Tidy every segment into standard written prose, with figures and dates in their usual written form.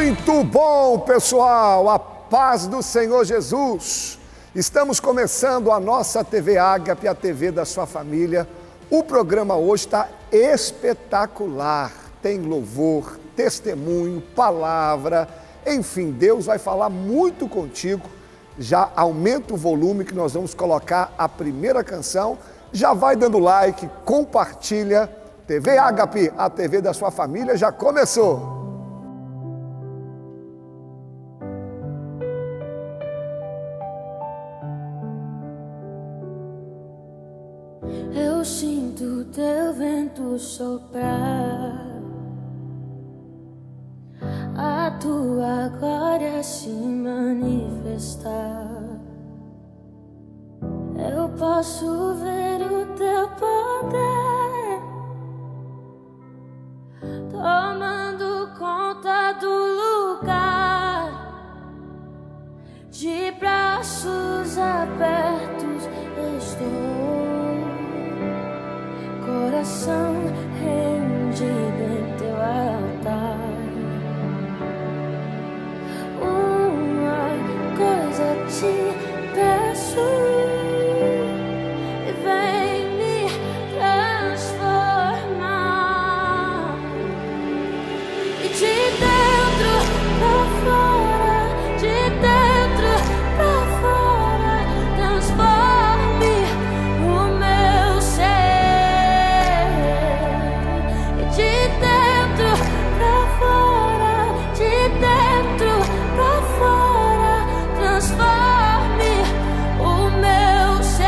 Muito bom, pessoal, a paz do Senhor Jesus. Estamos começando a nossa TV Ágape, a TV da sua família. O programa hoje está espetacular. Tem louvor, testemunho, palavra, enfim, Deus vai falar muito contigo. Já aumenta o volume que nós vamos colocar a primeira canção. Já vai dando like, compartilha. TV Ágape, a TV da sua família, já começou. Eu sinto teu vento soprar, a tua glória se manifestar. Eu posso ver o teu poder tomando conta do lugar. De braços abertos estou, coração rendido em teu altar. Uma coisa te peço, vem me transformar. E de dentro pra fora, de dentro pra fora, transforme o meu ser. E de dentro pra fora, de dentro pra fora, transforme o meu ser.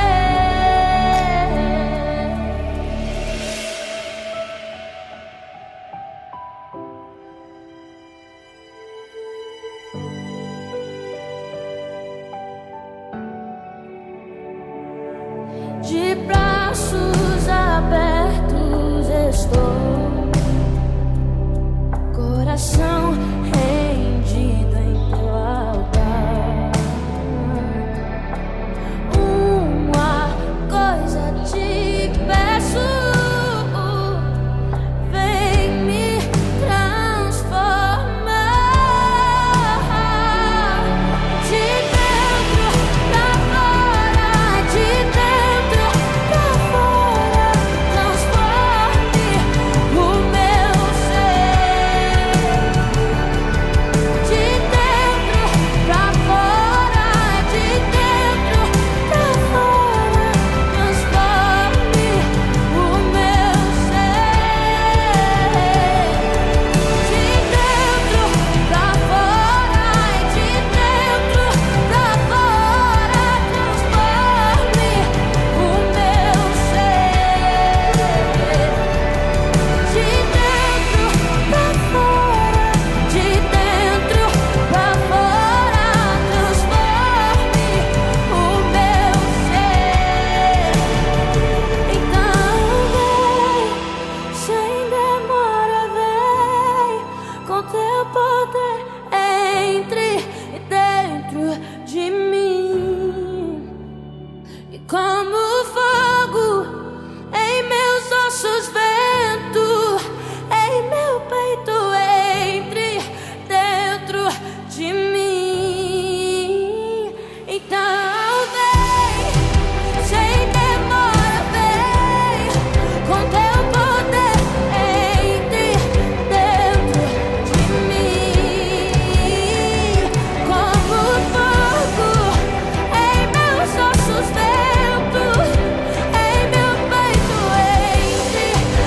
De braços abertos estou, coração rendido em teu altar. Uma coisa te peço, vem me transformar. De dentro pra fora, de dentro pra fora, transforme o meu ser. De dentro pra fora, de dentro pra fora, transforme o meu ser. De dentro pra fora, de dentro pra fora, transforme o meu ser. De dentro pra fora, de dentro pra fora, transforme o meu ser. Então vem, sem demora, vem com teu poder, entre e dentro de mim. E como fogo em meus ossos, vento em meu peito, entre dentro de mim. Então vem, sem demora, vem com teu poder, entre dentro de mim. Como fogo em meus ossos, vento em meu peito, entre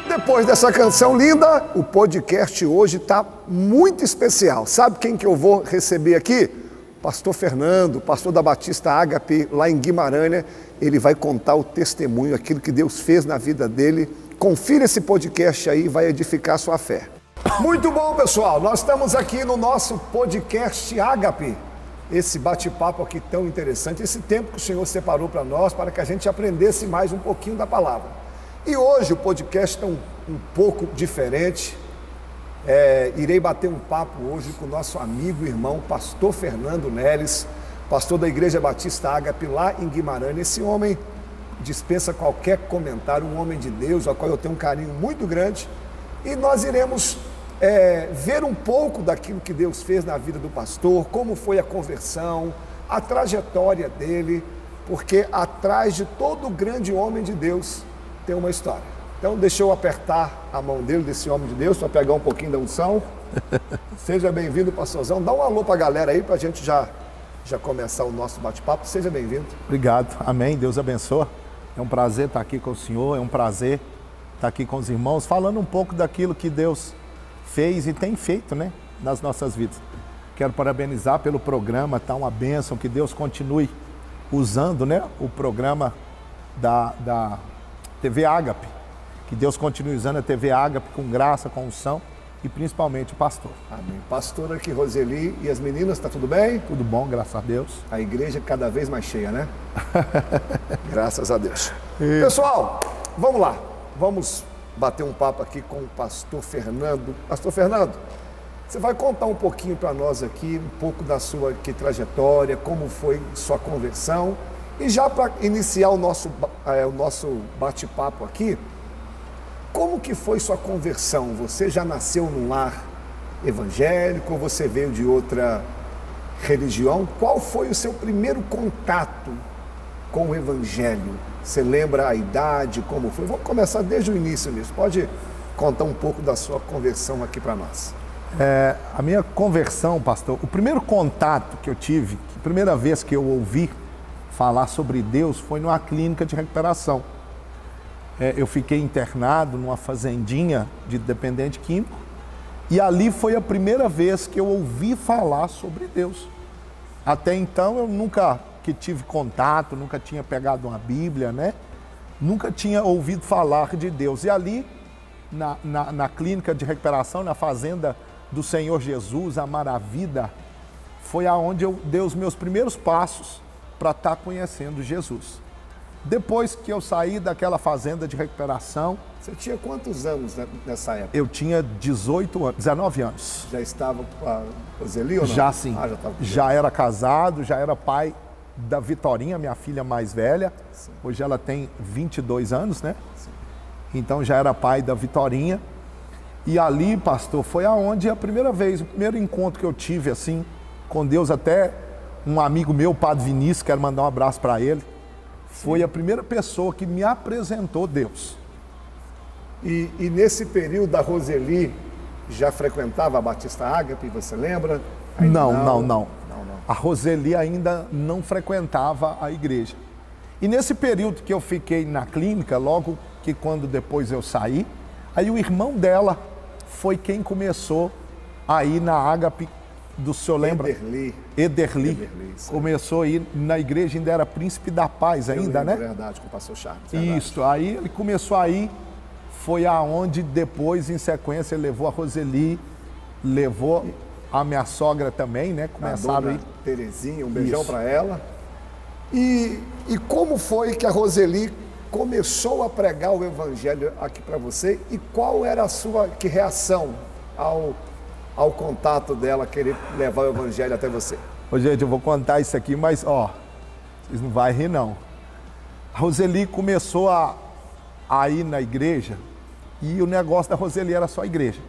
Depois dessa canção linda, o podcast hoje está muito especial. Sabe quem que eu vou receber aqui? Pastor Fernando, pastor da Batista Ágape, lá em Guimarães. Ele vai contar o testemunho, aquilo que Deus fez na vida dele. Confira esse podcast aí, vai edificar a sua fé. Muito bom, pessoal. Nós estamos aqui no nosso podcast Ágape. Esse bate-papo aqui tão interessante, esse tempo que o Senhor separou para nós, para que a gente aprendesse mais um pouquinho da palavra. E hoje o podcast está um pouco diferente. Irei bater um papo hoje com o nosso amigo e irmão, pastor Fernando Neles, pastor da Igreja Batista Ágape, lá em Guimarães. Esse homem dispensa qualquer comentário, um homem de Deus, ao qual eu tenho um carinho muito grande. E nós iremos ver um pouco daquilo que Deus fez na vida do pastor, como foi a conversão, a trajetória dele, porque atrás de todo grande homem de Deus tem uma história. Então deixa eu apertar a mão dele, desse homem de Deus, para pegar um pouquinho da unção. Seja bem-vindo, pastorzão. Dá um alô para a galera aí, para a gente já começar o nosso bate-papo. Seja bem-vindo. Obrigado. Amém. Deus abençoe. É um prazer estar aqui com o senhor, é um prazer estar aqui com os irmãos, falando um pouco daquilo que Deus fez e tem feito, né, nas nossas vidas. Quero parabenizar pelo programa, tá uma bênção, que Deus continue usando, né, o programa da TV Ágape, que Deus continue usando a TV Ágape com graça, com unção e principalmente o pastor. Amém. Pastor aqui, Roseli, e as meninas, tá tudo bem? Tudo bom, graças a Deus. A igreja cada vez mais cheia, né? Graças a Deus. Pessoal, vamos lá. Vamos bater um papo aqui com o pastor Fernando. Pastor Fernando, você vai contar um pouquinho para nós aqui, um pouco da sua trajetória, como foi sua conversão. E já para iniciar o nosso bate-papo aqui, como que foi sua conversão? Você já nasceu num lar evangélico ou você veio de outra religião? Qual foi o seu primeiro contato com o evangelho? Você lembra a idade, como foi? Vamos começar desde o início nisso. Pode contar um pouco da sua conversão aqui para nós. A minha conversão, pastor, o primeiro contato que eu tive, a primeira vez que eu ouvi falar sobre Deus foi numa clínica de recuperação. Eu fiquei internado numa fazendinha de dependente químico e ali foi a primeira vez que eu ouvi falar sobre Deus. Até então eu nunca tive contato, nunca tinha pegado uma Bíblia, né? Nunca tinha ouvido falar de Deus. E ali, na clínica de recuperação, na fazenda do Senhor Jesus, Amar a Vida, foi aonde eu dei os meus primeiros passos para estar conhecendo Jesus. Depois que eu saí daquela fazenda de recuperação... Você tinha quantos anos nessa época? Eu tinha 19 anos. Já estava com a Roseli ou não? Já sim. Já estava com já era casado, já era pai da Vitorinha, minha filha mais velha. Sim. Hoje ela tem 22 anos, né? Sim. Então já era pai da Vitorinha. E ali, pastor, foi aonde a primeira vez, o primeiro encontro que eu tive assim com Deus, até um amigo meu, o Padre Vinícius, quero mandar um abraço para ele, foi a primeira pessoa que me apresentou Deus. E nesse período a Roseli já frequentava a Batista Ágape, você lembra? Não. A Roseli ainda não frequentava a igreja. E nesse período que eu fiquei na clínica, logo que quando depois eu saí, aí o irmão dela foi quem começou a ir na Ágape do senhor, lembra? Ederli. Começou a ir na igreja, ainda era Príncipe da Paz ainda, né? Verdade, com o pastor Charles. Isso, aí ele começou a ir, foi aonde depois, em sequência, ele levou a Roseli, levou a minha sogra também, né? Começaram a ir. Terezinha, um beijão para ela. E como foi que a Roseli começou a pregar o evangelho aqui para você? E qual era a sua reação ao contato dela, querer levar o evangelho até você? Ô, gente, eu vou contar isso aqui, mas vocês não vão rir não. A Roseli começou a ir na igreja e o negócio da Roseli era só igreja.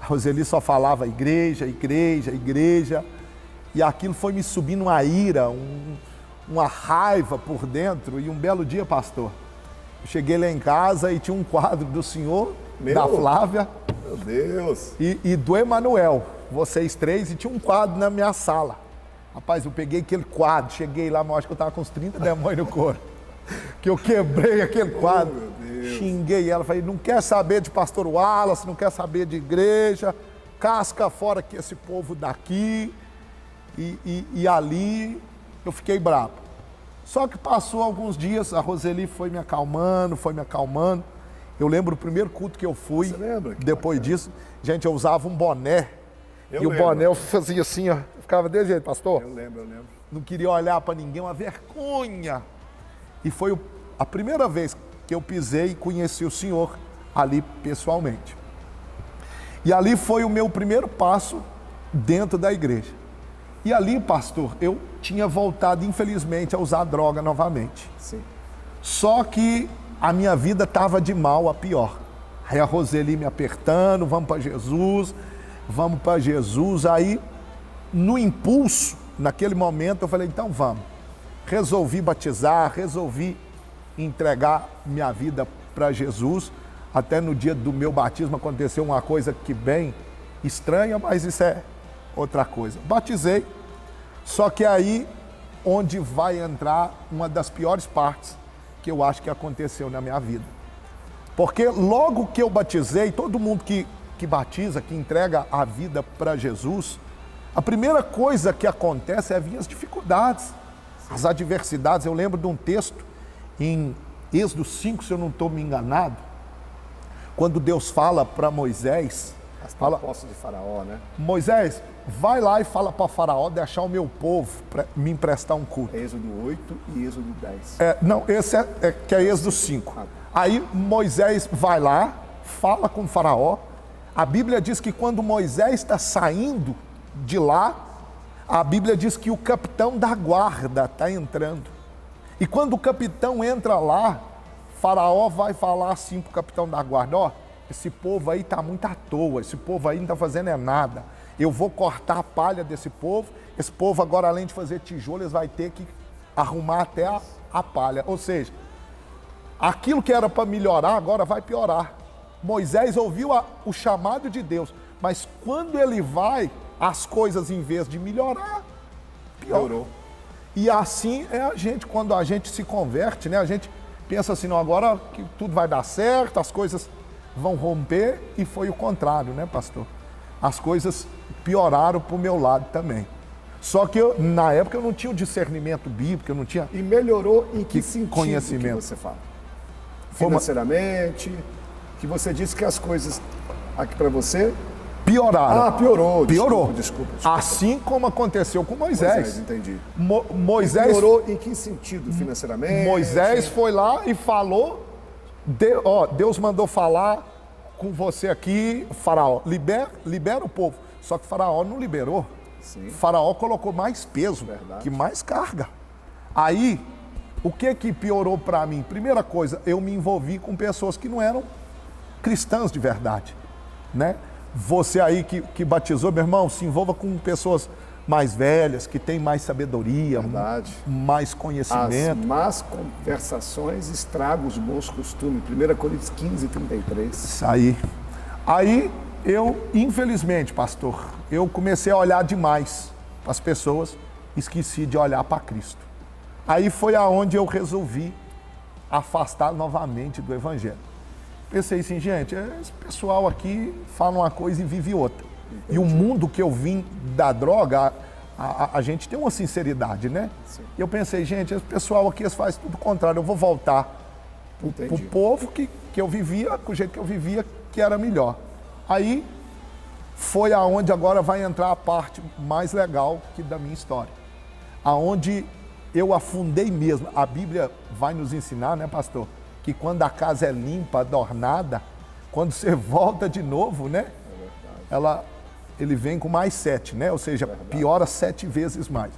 A Roseli só falava igreja, e aquilo foi me subindo uma ira, uma raiva por dentro. E um belo dia, pastor, eu cheguei lá em casa e tinha um quadro do senhor, da Flávia, meu Deus, e do Emanuel, vocês três, e tinha um quadro na minha sala. Rapaz, eu peguei aquele quadro, cheguei lá, mas acho que eu estava com uns 30 demônios no corpo, que eu quebrei aquele quadro, xinguei ela, falei, não quer saber de pastor Wallace, não quer saber de igreja, casca fora que esse povo daqui, e ali eu fiquei bravo. Só que passou alguns dias, a Roseli foi me acalmando. Eu lembro o primeiro culto que eu fui. Você lembra? Depois disso, gente, eu usava um boné. Eu e lembro. o boné eu fazia assim, ó. Ficava desse jeito, pastor. Eu lembro. Não queria olhar para ninguém, uma vergonha. E foi a primeira vez que eu pisei e conheci o Senhor ali pessoalmente. E ali foi o meu primeiro passo dentro da igreja. E ali, pastor, eu tinha voltado, infelizmente, a usar droga novamente. Sim. Só que a minha vida estava de mal a pior. Aí a Roseli me apertando, vamos para Jesus. Aí, no impulso, naquele momento, eu falei, então vamos. Resolvi batizar, resolvi entregar minha vida para Jesus. Até no dia do meu batismo aconteceu uma coisa que bem estranha, mas isso é outra coisa. Batizei, só que aí onde vai entrar uma das piores partes que eu acho que aconteceu na minha vida. Porque logo que eu batizei, todo mundo que batiza, que entrega a vida para Jesus, a primeira coisa que acontece é vir as dificuldades, as adversidades. Eu lembro de um texto em Êxodo 5, se eu não estou me enganado, quando Deus fala para Moisés, As propostas de Faraó, né? Moisés, vai lá e fala para Faraó deixar o meu povo me emprestar um culto. Êxodo 8 e Êxodo 10. Não, esse que é Êxodo 5. Aí Moisés vai lá, fala com o Faraó. A Bíblia diz que quando Moisés está saindo de lá, a Bíblia diz que o capitão da guarda está entrando. E quando o capitão entra lá, Faraó vai falar assim para o capitão da guarda, ó, esse povo aí está muito à toa, esse povo aí não está fazendo nada. Eu vou cortar a palha desse povo, esse povo agora além de fazer tijolo, eles vão ter que arrumar até a palha. Ou seja, aquilo que era para melhorar agora vai piorar. Moisés ouviu o chamado de Deus, mas quando ele vai, as coisas em vez de melhorar, piorou. E assim é a gente, quando a gente se converte, né? A gente pensa assim, não, agora que tudo vai dar certo, as coisas vão romper, e foi o contrário, né, pastor? As coisas pioraram para o meu lado também. Só que na época eu não tinha o discernimento bíblico, eu não tinha... E melhorou em que sentido conhecimento. que você fala? Financeiramente, que você disse que as coisas aqui para você... Pioraram. Piorou. Piorou. Desculpa. Assim como aconteceu com Moisés. Entendi. Moisés... Piorou em que sentido? Financeiramente? Moisés foi lá e falou, Deus mandou falar com você aqui, Faraó, libera o povo. Só que Faraó não liberou. Sim. Faraó colocou mais peso, que mais carga. Aí, o que piorou para mim? Primeira coisa, eu me envolvi com pessoas que não eram cristãs de verdade, né? Você aí que batizou, meu irmão, se envolva com pessoas mais velhas, que têm mais sabedoria, mais conhecimento. As más conversações estragam os bons costumes. 1 Coríntios 15, 33. Isso aí. Aí eu, infelizmente, pastor, eu comecei a olhar demais para as pessoas, esqueci de olhar para Cristo. Aí foi aonde eu resolvi afastar novamente do Evangelho. Pensei assim, gente, esse pessoal aqui fala uma coisa e vive outra. Entendi. E o mundo que eu vim da droga, a gente tem uma sinceridade, né? Sim. E eu pensei, gente, esse pessoal aqui faz tudo o contrário, eu vou voltar para o povo que eu vivia, com o jeito que eu vivia, que era melhor. Aí foi aonde agora vai entrar a parte mais legal da minha história. Aonde eu afundei mesmo. A Bíblia vai nos ensinar, né, pastor? Que quando a casa é limpa, adornada, quando você volta de novo, né? Ele vem com mais 7, né? Ou seja, piora 7 vezes mais.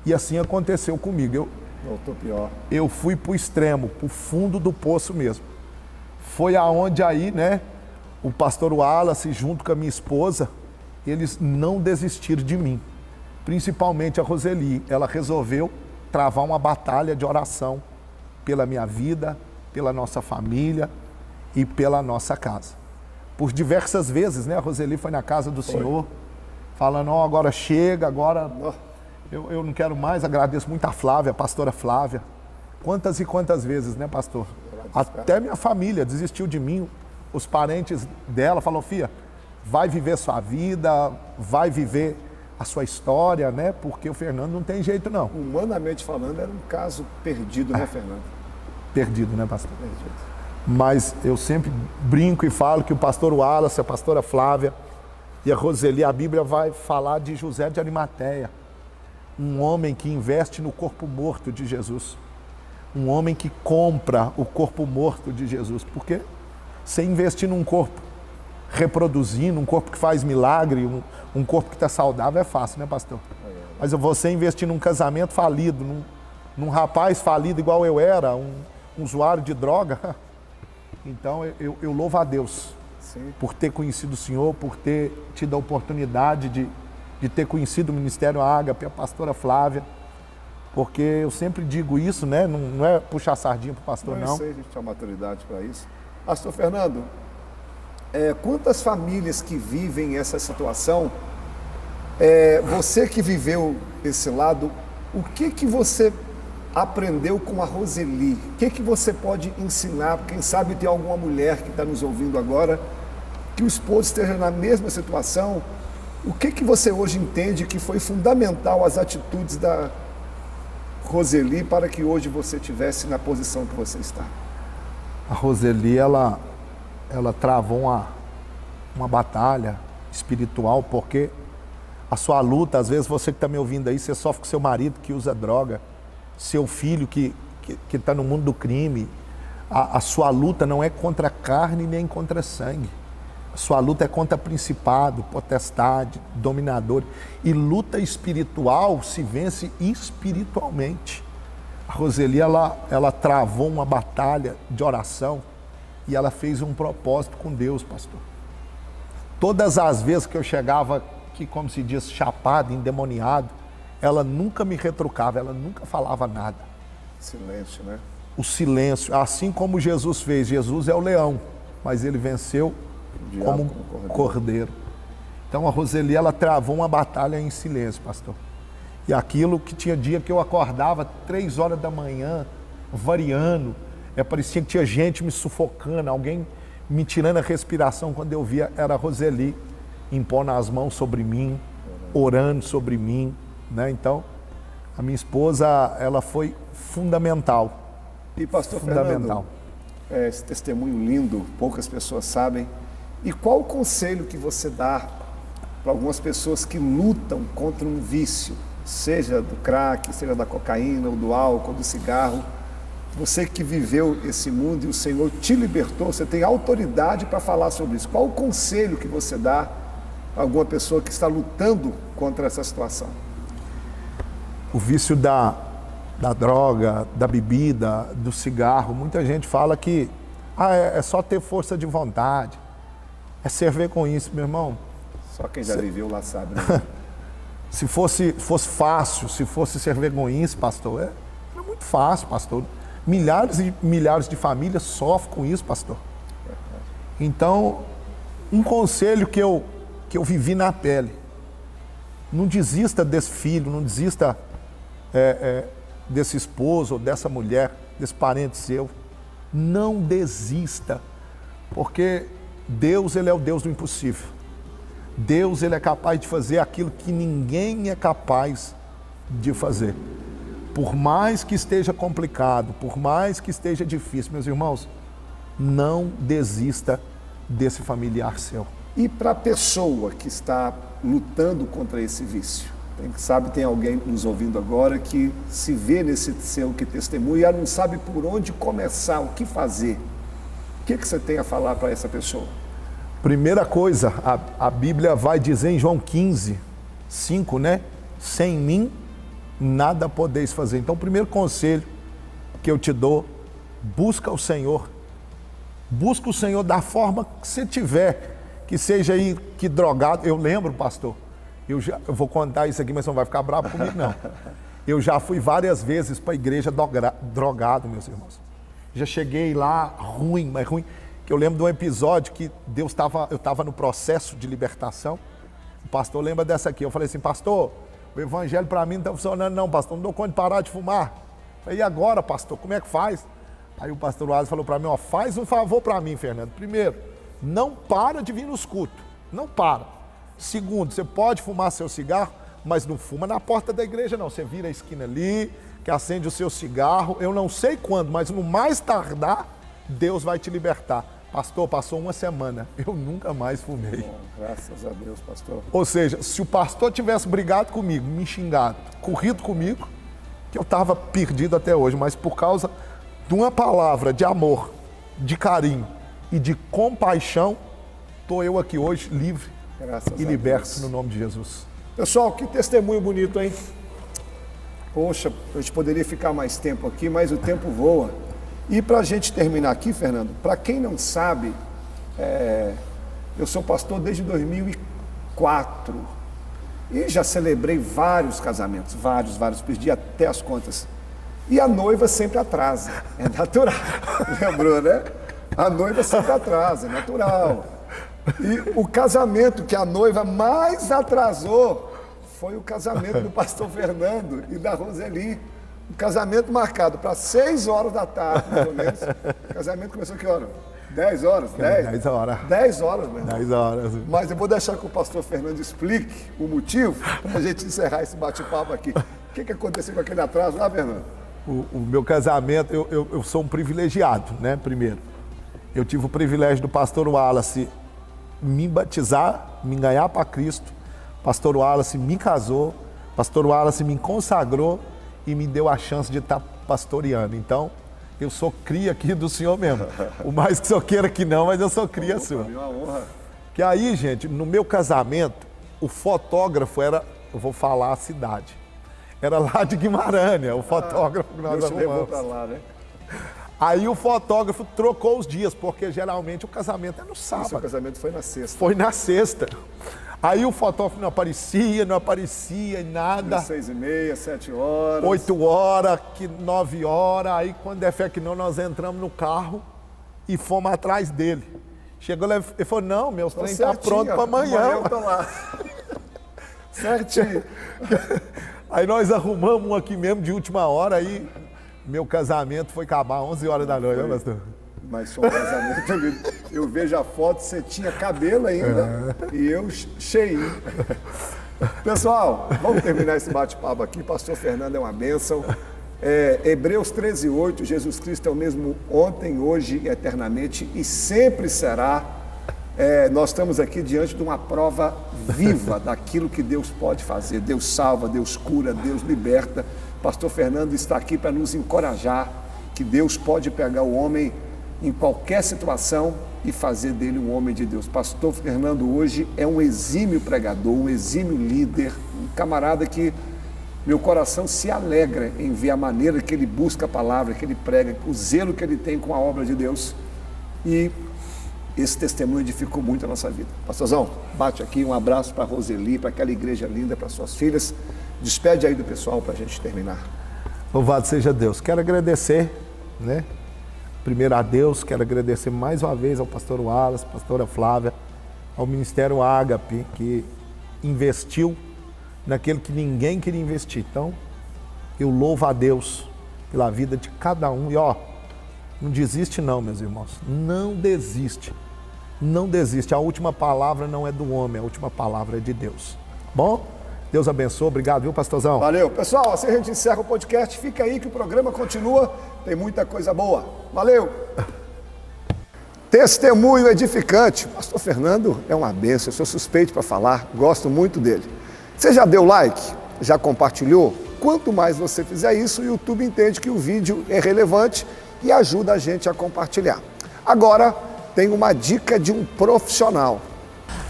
E assim aconteceu comigo. Voltou pior. Eu fui para o extremo, para o fundo do poço mesmo. Foi aonde aí, né? O pastor Wallace, junto com a minha esposa, eles não desistiram de mim. Principalmente a Roseli. Ela resolveu travar uma batalha de oração pela minha vida, pela nossa família e pela nossa casa. Por diversas vezes, né, a Roseli foi na casa do Senhor, falando, agora chega, agora eu não quero mais. Agradeço muito a Flávia, a pastora Flávia. Quantas e quantas vezes, né, pastor? Até minha família desistiu de mim. Os parentes dela falaram, filha, vai viver sua vida, vai viver a sua história, né? Porque o Fernando não tem jeito, não. Humanamente falando, era um caso perdido, né, Fernando? Perdido, né, pastor? Perdido. Mas eu sempre brinco e falo que o pastor Wallace, a pastora Flávia e a Roseli, a Bíblia vai falar de José de Arimateia, um homem que investe no corpo morto de Jesus, um homem que compra o corpo morto de Jesus. Por quê? Você investir num corpo reproduzindo, um corpo que faz milagre, um corpo que está saudável é fácil, né, pastor? Mas você investir num casamento falido, num rapaz falido igual eu era, um usuário de droga, então eu louvo a Deus. Sim. Por ter conhecido o Senhor, por ter tido a oportunidade de ter conhecido o Ministério Ágape, a pastora Flávia, porque eu sempre digo isso, né? Não é puxar sardinha para o pastor, não. Eu sei, a gente tem maturidade para isso. Pastor Fernando, quantas famílias que vivem essa situação, você que viveu esse lado, o que você aprendeu com a Roseli? O que você pode ensinar? Quem sabe tem alguma mulher que está nos ouvindo agora, que o esposo esteja na mesma situação. O que você hoje entende que foi fundamental as atitudes da Roseli para que hoje você estivesse na posição que você está? A Roseli, ela travou uma batalha espiritual, porque a sua luta, às vezes você que está me ouvindo aí, você sofre com seu marido que usa droga, seu filho que está no mundo do crime. A sua luta não é contra a carne nem contra sangue. A sua luta é contra principado, potestade, dominador. E luta espiritual se vence espiritualmente. A Roseli, ela travou uma batalha de oração e ela fez um propósito com Deus, pastor. Todas as vezes que eu chegava aqui, como se diz, chapado, endemoniado, ela nunca me retrucava, ela nunca falava nada. Silêncio, né? O silêncio, assim como Jesus fez. Jesus é o leão, mas ele venceu como cordeiro. Então a Roseli, ela travou uma batalha em silêncio, pastor. E aquilo que tinha dia que eu acordava 3 horas da manhã, variando, parecia que tinha gente me sufocando, alguém me tirando a respiração. Quando eu via, era a Roseli impondo as mãos sobre mim, orando sobre mim, né? Então, a minha esposa, ela foi fundamental. E pastor fundamental. Fernando, esse testemunho lindo, poucas pessoas sabem. E qual o conselho que você dá para algumas pessoas que lutam contra um vício, seja do crack, seja da cocaína, ou do álcool, do cigarro? Você que viveu esse mundo e o Senhor te libertou, você tem autoridade para falar sobre isso. Qual o conselho que você dá a alguma pessoa que está lutando contra essa situação? O vício da droga, da bebida, do cigarro, muita gente fala que é só ter força de vontade, é servir com isso, meu irmão. Só quem já viveu lá sabe, né? Se fosse fácil, se fosse ser vergonhice, pastor, é muito fácil, pastor. Milhares e milhares de famílias sofrem com isso, pastor. Então, um conselho que eu vivi na pele: não desista desse filho, não desista desse esposo, ou dessa mulher, desse parente seu. Não desista, porque Deus, ele é o Deus do impossível. Deus, ele é capaz de fazer aquilo que ninguém é capaz de fazer. Por mais que esteja complicado, por mais que esteja difícil, meus irmãos, não desista desse familiar seu. E para a pessoa que está lutando contra esse vício, tem alguém nos ouvindo agora que se vê nesse seu que testemunha e não sabe por onde começar, o que fazer. O que você tem a falar para essa pessoa? Primeira coisa, a Bíblia vai dizer em João 15, 5, né? Sem mim, nada podeis fazer. Então, o primeiro conselho que eu te dou: busca o Senhor. Busca o Senhor da forma que você tiver, que seja aí que drogado. Eu lembro, pastor, eu vou contar isso aqui, mas você não vai ficar bravo comigo, não. Eu já fui várias vezes para a igreja drogado, meus irmãos. Já cheguei lá ruim, mas ruim. Que eu lembro de um episódio que eu estava no processo de libertação. O pastor lembra dessa aqui. Eu falei assim: pastor, o evangelho para mim não está funcionando não, pastor. Não dou conta de parar de fumar. Eu falei: e agora, pastor, como é que faz? Aí o pastor Wallace falou para mim, ó, faz um favor para mim, Fernando. Primeiro, não para de vir nos cultos, não para. Segundo, você pode fumar seu cigarro, mas não fuma na porta da igreja não. Você vira a esquina ali, que acende o seu cigarro. Eu não sei quando, mas no mais tardar, Deus vai te libertar. Pastor, passou uma semana, eu nunca mais fumei. Bom, graças a Deus, pastor. Ou seja, se o pastor tivesse brigado comigo, me xingado, corrido comigo, que eu estava perdido até hoje, mas por causa de uma palavra de amor, de carinho e de compaixão, estou eu aqui hoje livre Graças e a liberto Deus. no nome de Jesus. Pessoal, que testemunho bonito, hein? Poxa, a gente poderia ficar mais tempo aqui, mas o tempo voa. E para a gente terminar aqui, Fernando, para quem não sabe, eu sou pastor desde 2004 e já celebrei vários casamentos, vários, perdi até as contas. E a noiva sempre atrasa, é natural, lembrou, né? A noiva sempre atrasa, é natural. E o casamento que a noiva mais atrasou foi o casamento do pastor Fernando e da Roseli. Um casamento marcado para 6 horas da tarde, mais ou menos. O casamento começou que hora? 10 horas? 10 horas. 10 horas, meu irmão. 10 horas. Mas eu vou deixar que o pastor Fernando explique o motivo para a gente encerrar esse bate-papo aqui. O que aconteceu com aquele atraso lá, Fernando? O meu casamento, eu sou um privilegiado, né? Primeiro, eu tive o privilégio do pastor Wallace me batizar, me ganhar para Cristo. Pastor Wallace me casou, pastor Wallace me consagrou e me deu a chance de estar pastoreando. Então, eu sou cria aqui do Senhor mesmo. O mais que o Senhor queira que não, mas eu sou cria sua. Uma honra. Que aí, gente, no meu casamento, o fotógrafo era, eu vou falar a cidade, era lá de Guimarães, o fotógrafo que nós Deus te levou arrumamos. para lá, né? Aí o fotógrafo trocou os dias, porque geralmente o casamento é no O seu sábado. casamento foi na sexta. Foi na sexta. Aí o fotógrafo não aparecia, nada. 6h30, 7 horas. 8 horas, 9 horas, aí quando é fé que não, nós entramos no carro e fomos atrás dele. Chegou lá e falou, não, meus trem tá pronto para amanhã. Eu tô lá. Certinho. Aí nós arrumamos um aqui mesmo de última hora, aí meu casamento foi acabar 11 horas da noite, né, pastor? Mas foi um casamento ali. Eu vejo a foto, você tinha cabelo ainda e eu cheio. Pessoal, vamos terminar esse bate-papo aqui. Pastor Fernando é uma bênção. Hebreus 13:8, Jesus Cristo é o mesmo ontem, hoje e eternamente e sempre será. Nós estamos aqui diante de uma prova viva daquilo que Deus pode fazer. Deus salva, Deus cura, Deus liberta. Pastor Fernando está aqui para nos encorajar que Deus pode pegar o homem em qualquer situação e fazer dele um homem de Deus. Pastor Fernando hoje é um exímio pregador, um exímio líder, um camarada que meu coração se alegra em ver a maneira que ele busca a palavra, que ele prega, o zelo que ele tem com a obra de Deus. E esse testemunho edificou muito a nossa vida. Pastorzão, bate aqui, um abraço para a Roseli, para aquela igreja linda, para suas filhas. Despede aí do pessoal para a gente terminar. Louvado seja Deus. Quero agradecer, né? Primeiro a Deus, quero agradecer mais uma vez ao pastor Wallace, pastora Flávia, ao Ministério Ágape, que investiu naquilo que ninguém queria investir. Então, eu louvo a Deus pela vida de cada um. E ó, não desiste não, meus irmãos. Não desiste. Não desiste. A última palavra não é do homem, a última palavra é de Deus. Bom? Deus abençoe. Obrigado, viu, pastorzão? Valeu. Pessoal, assim a gente encerra o podcast. Fica aí que o programa continua. Tem muita coisa boa. Valeu. Testemunho edificante. Pastor Fernando é uma bênção. Eu sou suspeito para falar. Gosto muito dele. Você já deu like? Já compartilhou? Quanto mais você fizer isso, o YouTube entende que o vídeo é relevante e ajuda a gente a compartilhar. Agora, tem uma dica de um profissional.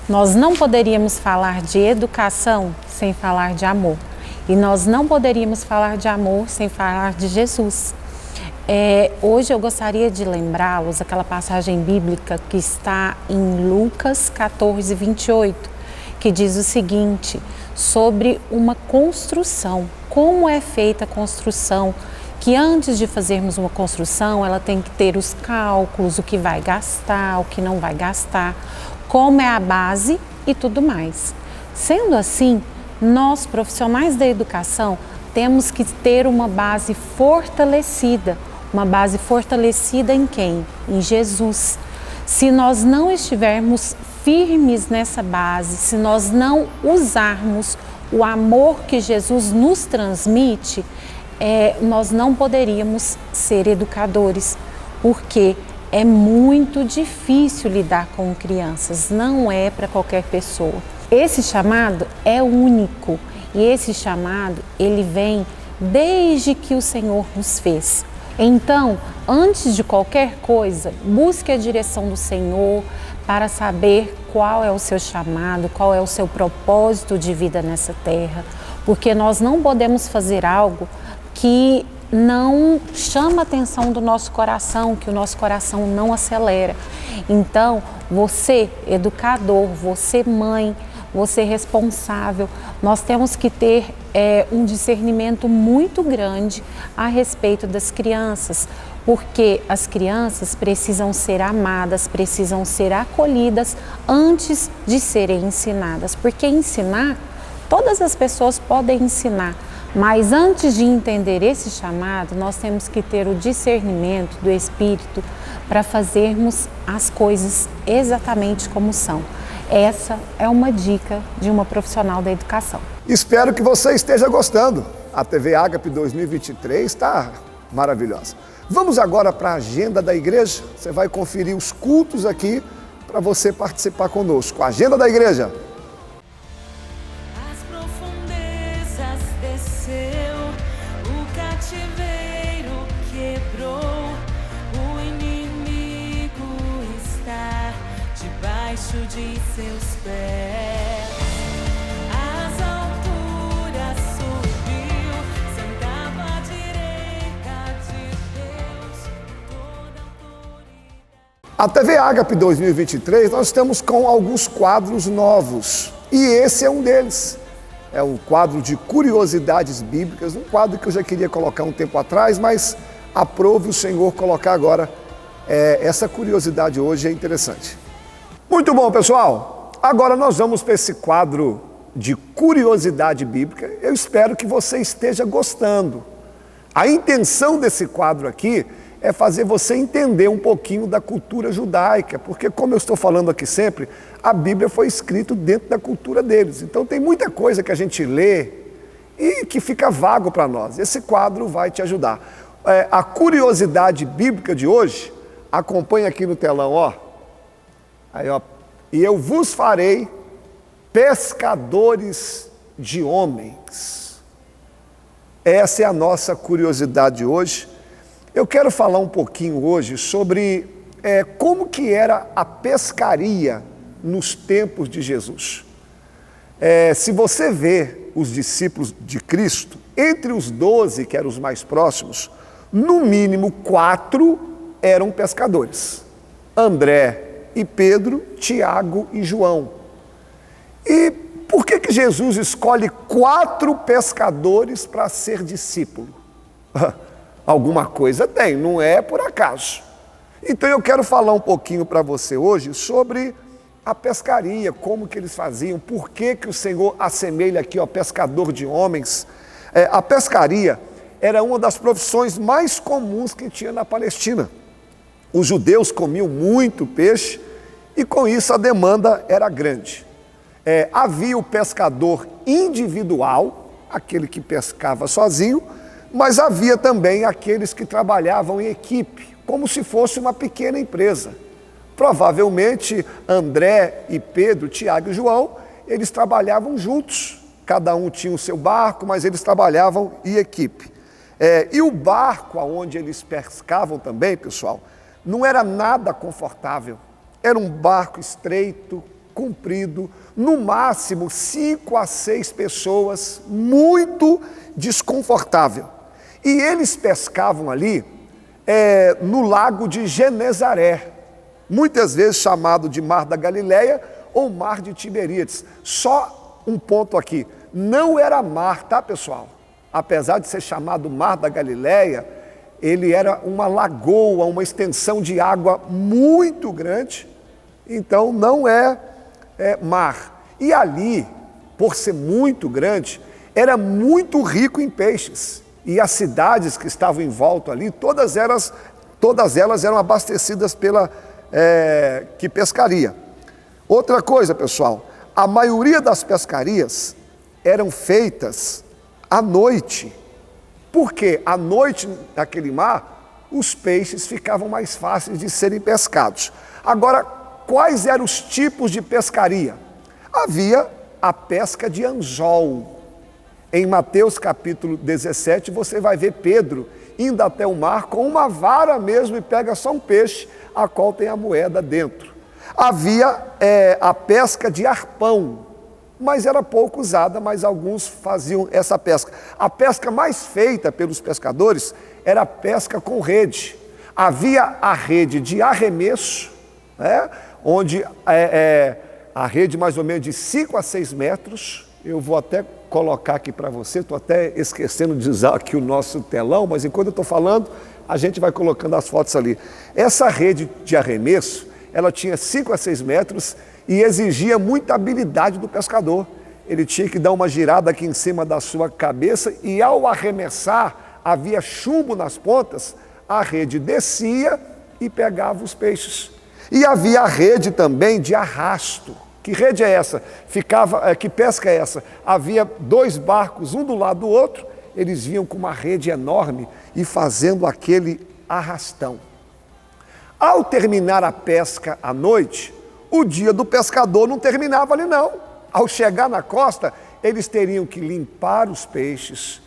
Nós não poderíamos falar de educação sem falar de amor. E nós não poderíamos falar de amor sem falar de Jesus. Hoje eu gostaria de lembrá-los aquela passagem bíblica que está em Lucas 14:28, que diz o seguinte, sobre uma construção. Como é feita a construção? Que antes de fazermos uma construção, ela tem que ter os cálculos, o que vai gastar, o que não vai gastar, como é a base e tudo mais. Sendo assim, nós, profissionais da educação, temos que ter uma base fortalecida, uma base fortalecida em quem? Em Jesus. Se nós não estivermos firmes nessa base, se nós não usarmos o amor que Jesus nos transmite, nós não poderíamos ser educadores, porque é muito difícil lidar com crianças, não é para qualquer pessoa. Esse chamado é único e esse chamado ele vem desde que o Senhor nos fez. Então, antes de qualquer coisa, busque a direção do Senhor para saber qual é o seu chamado, qual é o seu propósito de vida nessa terra, porque nós não podemos fazer algo que não chama a atenção do nosso coração, que o nosso coração não acelera. Então, você, educador, você, mãe, você responsável, nós temos que ter um discernimento muito grande a respeito das crianças, porque as crianças precisam ser amadas, precisam ser acolhidas antes de serem ensinadas, porque ensinar, todas as pessoas podem ensinar, mas antes de entender esse chamado, nós temos que ter o discernimento do Espírito para fazermos as coisas exatamente como são. Essa é uma dica de uma profissional da educação. Espero que você esteja gostando. A TV Ágape 2023 está maravilhosa. Vamos agora para a agenda da igreja. Você vai conferir os cultos aqui para você participar conosco. Agenda da igreja. As profundezas desceu, o cativeiro quebrou, o inimigo está debaixo de seus pés. As alturas subiu, sentava à direita de Deus, toda autoridade. A TV Ágape 2023, nós estamos com alguns quadros novos. E esse é um deles. É um quadro de curiosidades bíblicas, um quadro que eu já queria colocar um tempo atrás, mas aprove o Senhor colocar agora. Essa curiosidade hoje é interessante. Muito bom, pessoal. Agora nós vamos para esse quadro de curiosidade bíblica. Eu espero que você esteja gostando. A intenção desse quadro aqui é fazer você entender um pouquinho da cultura judaica, porque, como eu estou falando aqui sempre, a Bíblia foi escrita dentro da cultura deles. Então tem muita coisa que a gente lê e que fica vago para nós. Esse quadro vai te ajudar. A curiosidade bíblica de hoje, acompanha aqui no telão, ó. Aí, ó. E eu vos farei pescadores de homens. Essa é a nossa curiosidade de hoje. Eu quero falar um pouquinho hoje sobre como que era a pescaria nos tempos de Jesus. Se você vê os discípulos de Cristo, entre os 12, que eram os mais próximos, no mínimo 4 eram pescadores. André e Pedro, Tiago e João. E por que Jesus escolhe 4 pescadores para ser discípulo? Alguma coisa tem, não é por acaso. Então eu quero falar um pouquinho para você hoje sobre a pescaria, como que eles faziam, por que o Senhor assemelha aqui, ó, pescador de homens. A pescaria era uma das profissões mais comuns que tinha na Palestina. Os judeus comiam muito peixe e com isso a demanda era grande. Havia o pescador individual, aquele que pescava sozinho, mas havia também aqueles que trabalhavam em equipe, como se fosse uma pequena empresa. Provavelmente André e Pedro, Tiago e João, eles trabalhavam juntos. Cada um tinha o seu barco, mas eles trabalhavam em equipe. E o barco aonde eles pescavam também, pessoal, não era nada confortável. Era um barco estreito, comprido, no máximo 5 a 6 pessoas, muito desconfortável. E eles pescavam ali no lago de Genezaré, muitas vezes chamado de Mar da Galileia ou Mar de Tiberíades. Só um ponto aqui, não era mar, tá, pessoal? Apesar de ser chamado Mar da Galileia, ele era uma lagoa, uma extensão de água muito grande, então não é mar. E ali, por ser muito grande, era muito rico em peixes. e as cidades que estavam em volta ali, todas elas eram abastecidas pela que pescaria. Outra coisa, pessoal, a maioria das pescarias eram feitas à noite, porque à noite naquele mar os peixes ficavam mais fáceis de serem pescados. Agora, quais eram os tipos de pescaria? Havia a pesca de anzol. Em Mateus capítulo 17, você vai ver Pedro indo até o mar com uma vara mesmo e pega só um peixe, a qual tem a moeda dentro. Havia a pesca de arpão, mas era pouco usada, mas alguns faziam essa pesca. A pesca mais feita pelos pescadores era a pesca com rede. Havia a rede de arremesso, onde a rede mais ou menos de 5 a 6 metros, eu vou até colocar aqui para você, estou até esquecendo de usar aqui o nosso telão, mas enquanto eu estou falando, a gente vai colocando as fotos ali. Essa rede de arremesso, ela tinha 5 a 6 metros e exigia muita habilidade do pescador. Ele tinha que dar uma girada aqui em cima da sua cabeça e ao arremessar, havia chumbo nas pontas, a rede descia e pegava os peixes. E havia a rede também de arrasto. Que rede é essa? Que pesca é essa? Havia 2 barcos, um do lado do outro, eles vinham com uma rede enorme e fazendo aquele arrastão. Ao terminar a pesca à noite, o dia do pescador não terminava ali não. Ao chegar na costa, eles teriam que limpar os peixes,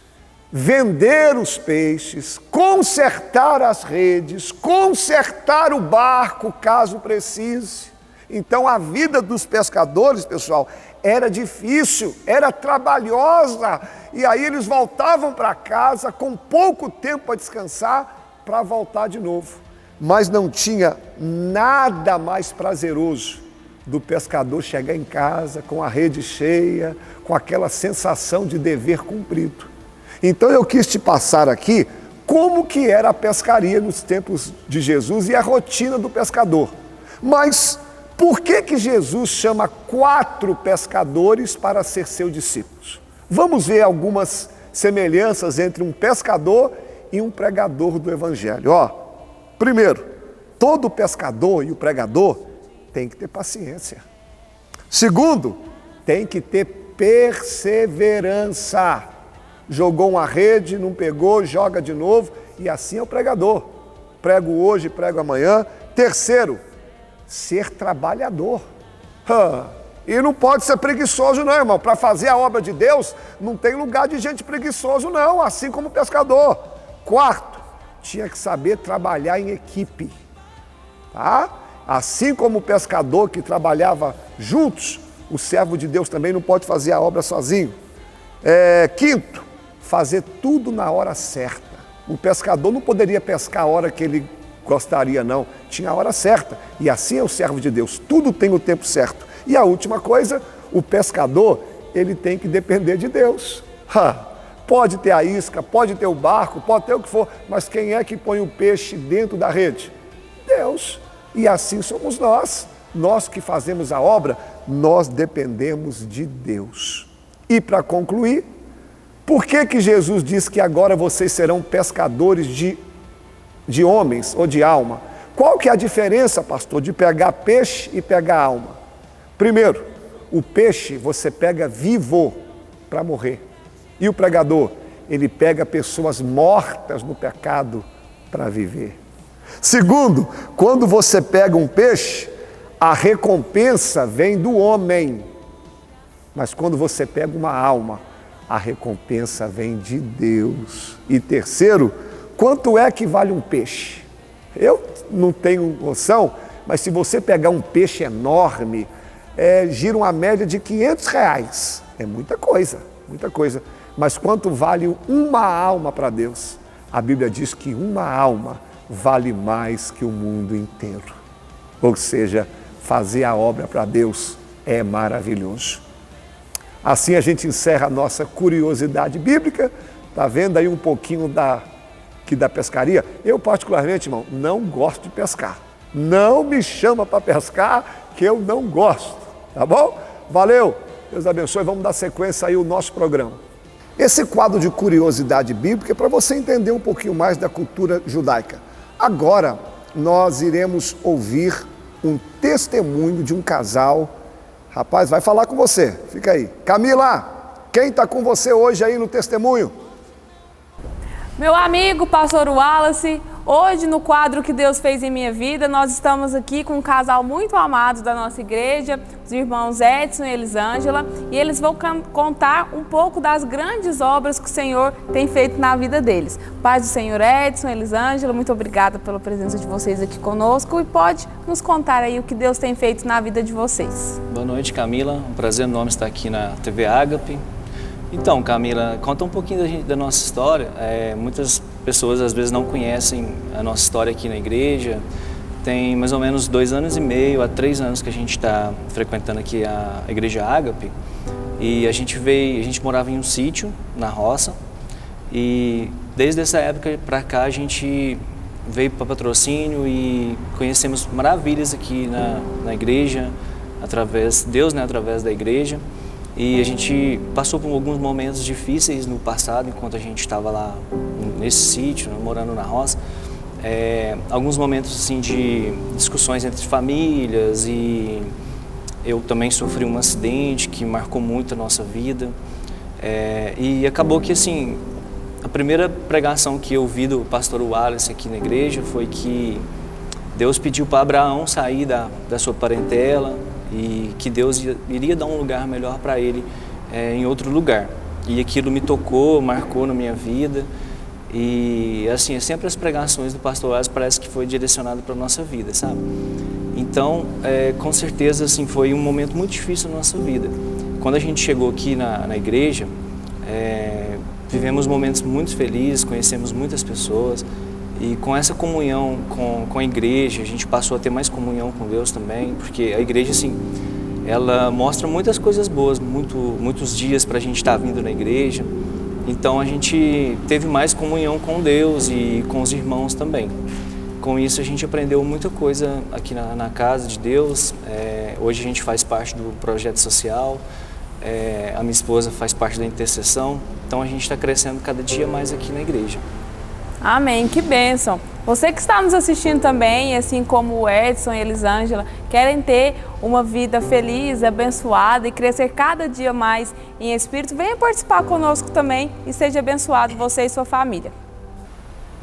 vender os peixes, consertar as redes, consertar o barco caso precise. Então a vida dos pescadores, pessoal, era difícil, era trabalhosa, e aí eles voltavam para casa com pouco tempo para descansar, para voltar de novo. Mas não tinha nada mais prazeroso do pescador chegar em casa com a rede cheia, com aquela sensação de dever cumprido. Então eu quis te passar aqui como que era a pescaria nos tempos de Jesus e a rotina do pescador. Mas por que Jesus chama 4 pescadores para ser seus discípulos? Vamos ver algumas semelhanças entre um pescador e um pregador do Evangelho. Primeiro, todo pescador e o pregador tem que ter paciência. Segundo, tem que ter perseverança. Jogou uma rede, não pegou, joga de novo, e assim é o pregador. Prego hoje, prego amanhã. Terceiro, ser trabalhador. E não pode ser preguiçoso não, irmão. Para fazer a obra de Deus, não tem lugar de gente preguiçoso não, assim como o pescador. Quarto, tinha que saber trabalhar em equipe. Tá? Assim como o pescador que trabalhava juntos, o servo de Deus também não pode fazer a obra sozinho. Quinto, fazer tudo na hora certa. O pescador não poderia pescar a hora que ele gostaria não, tinha a hora certa, e assim é o servo de Deus, tudo tem o tempo certo. E a última coisa, o pescador, ele tem que depender de Deus. Pode ter a isca, pode ter o barco, pode ter o que for, mas quem é que põe o peixe dentro da rede? Deus. E assim somos nós que fazemos a obra, nós dependemos de Deus. E para concluir, por que Jesus diz que agora vocês serão pescadores de homens ou de alma? Qual que é a diferença, pastor, de pegar peixe e pegar alma? Primeiro, o peixe você pega vivo para morrer. E o pregador, ele pega pessoas mortas no pecado para viver. Segundo, quando você pega um peixe, a recompensa vem do homem. Mas quando você pega uma alma, a recompensa vem de Deus. E terceiro, quanto é que vale um peixe? Eu não tenho noção, mas se você pegar um peixe enorme, gira uma média de R$500. É muita coisa, muita coisa. Mas quanto vale uma alma para Deus? A Bíblia diz que uma alma vale mais que o mundo inteiro. Ou seja, fazer a obra para Deus é maravilhoso. Assim a gente encerra a nossa curiosidade bíblica. Está vendo aí um pouquinho da pescaria? Eu particularmente, irmão, não gosto de pescar. Não me chama para pescar, que eu não gosto. Tá bom? Valeu, Deus abençoe. Vamos dar sequência aí ao nosso programa. Esse quadro de curiosidade bíblica é para você entender um pouquinho mais da cultura judaica. Agora, nós iremos ouvir um testemunho de um casal. Rapaz, vai falar com você, fica aí. Camila, quem está com você hoje aí no testemunho? Meu amigo, pastor Wallace, hoje no quadro que Deus fez em minha vida, nós estamos aqui com um casal muito amado da nossa igreja, os irmãos Edson e Elisângela, e eles vão contar um pouco das grandes obras que o Senhor tem feito na vida deles. Paz do Senhor, Edson, Elisângela, muito obrigada pela presença de vocês aqui conosco e pode nos contar aí o que Deus tem feito na vida de vocês. Boa noite, Camila, um prazer enorme estar aqui na TV Ágape. Então, Camila, conta um pouquinho da nossa história. Muitas pessoas às vezes não conhecem a nossa história aqui na igreja. Tem mais ou menos 2 anos e meio a 3 anos que a gente está frequentando aqui a igreja Ágape. E a gente morava em um sítio na roça. E desde essa época para cá a gente veio para Patrocínio e conhecemos maravilhas aqui na igreja, através da igreja. E a gente passou por alguns momentos difíceis no passado, enquanto a gente estava lá nesse sítio, morando na roça. Alguns momentos assim, de discussões entre famílias e eu também sofri um acidente que marcou muito a nossa vida. E acabou que assim, a primeira pregação que eu vi do pastor Wallace aqui na igreja foi que Deus pediu para Abraão sair da sua parentela e que Deus iria dar um lugar melhor para ele em outro lugar. E aquilo me tocou, marcou na minha vida. E assim, sempre as pregações do pastor Wallace parece que foi direcionado para a nossa vida, sabe? Então, com certeza, assim, foi um momento muito difícil na nossa vida. Quando a gente chegou aqui na igreja, vivemos momentos muito felizes, conhecemos muitas pessoas. E com essa comunhão com a igreja, a gente passou a ter mais comunhão com Deus também, porque a igreja, assim, ela mostra muitas coisas boas, muitos dias para a gente estar vindo na igreja. Então a gente teve mais comunhão com Deus e com os irmãos também. Com isso a gente aprendeu muita coisa aqui na casa de Deus. Hoje a gente faz parte do projeto social, a minha esposa faz parte da intercessão. Então a gente está crescendo cada dia mais aqui na igreja. Amém, que bênção. Você que está nos assistindo também, assim como o Edson e a Elisângela, querem ter uma vida feliz, abençoada e crescer cada dia mais em espírito, venha participar conosco também e seja abençoado você e sua família.